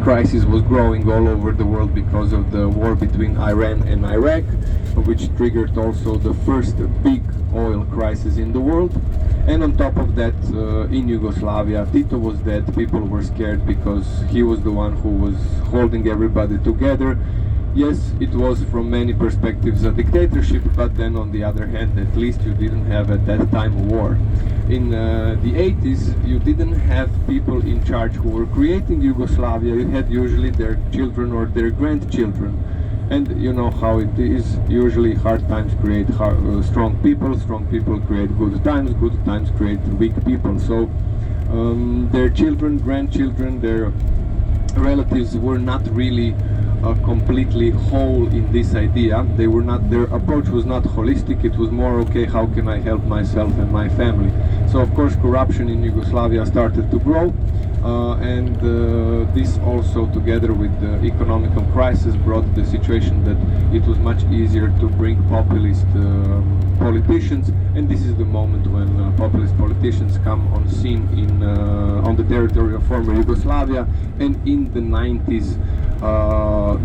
crisis was growing all over the world because of the war between Iran and Iraq, which triggered also the first big oil crisis in the world. And on top of that, in Yugoslavia, Tito was dead. People were scared because he was the one who was holding everybody together. Yes, it was from many perspectives a dictatorship, but then on the other hand, at least you didn't have at that time a war. In the 80s, you didn't have people in charge who were creating Yugoslavia. You had usually their children or their grandchildren. And you know how it is, usually hard times create strong people create good times create weak people. So their children, grandchildren, their relatives were not really completely whole in this idea. They were not, their approach was not holistic, it was more, okay, how can I help myself and my family? So of course corruption in Yugoslavia started to grow, and this also together with the economic crisis brought the situation that it was much easier to bring populist politicians, and this is the moment when populist politicians come on scene in on the territory of former Yugoslavia. And in the 90s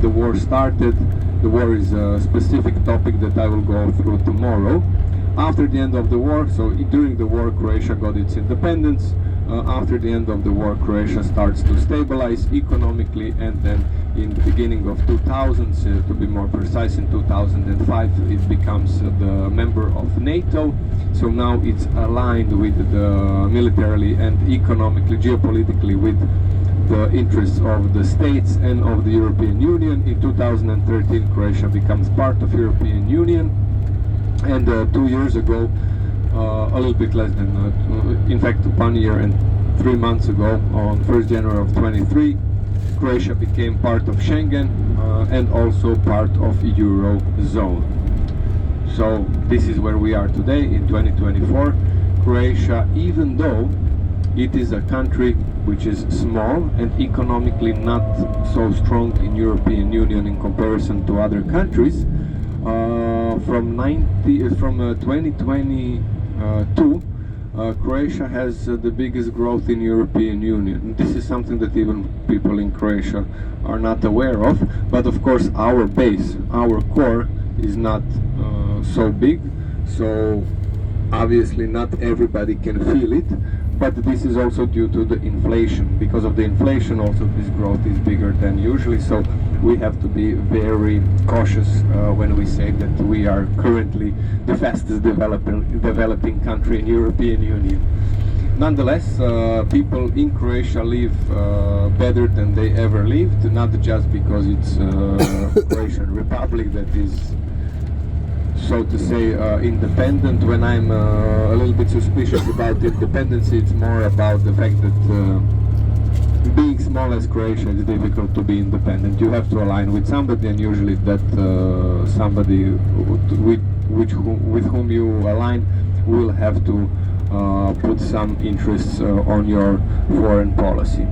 the war started. The war is a specific topic that I will go through tomorrow. After the end of the war, so during the war Croatia got its independence. After the end of the war, Croatia starts to stabilize economically, and then in the beginning of 2000s, to be more precise, in 2005, it becomes the member of NATO. So now it's aligned with the militarily and economically, geopolitically with the interests of the states and of the European Union. In 2013, Croatia becomes part of European Union, and 2 years ago, a little bit less than, in fact 1 year and 3 months ago, on 1st January of 23, Croatia became part of Schengen and also part of Eurozone. So this is where we are today in 2024. Croatia, even though it is a country which is small and economically not so strong in European Union in comparison to other countries, from 2022, Croatia has the biggest growth in European Union. This is something that even people in Croatia are not aware of, but of course our base, our core is not so big, so obviously not everybody can feel it, but this is also due to the inflation. Because of the inflation also this growth is bigger than usually, so we have to be very cautious when we say that we are currently the fastest developing country in European Union. Nonetheless, people in Croatia live better than they ever lived, not just because it's Croatian Republic that is, so to say, independent. When I'm a little bit suspicious about independence, it's more about the fact that being small as Croatia, it's difficult to be independent. You have to align with somebody, and usually that somebody with whom you align will have to put some interests on your foreign policy.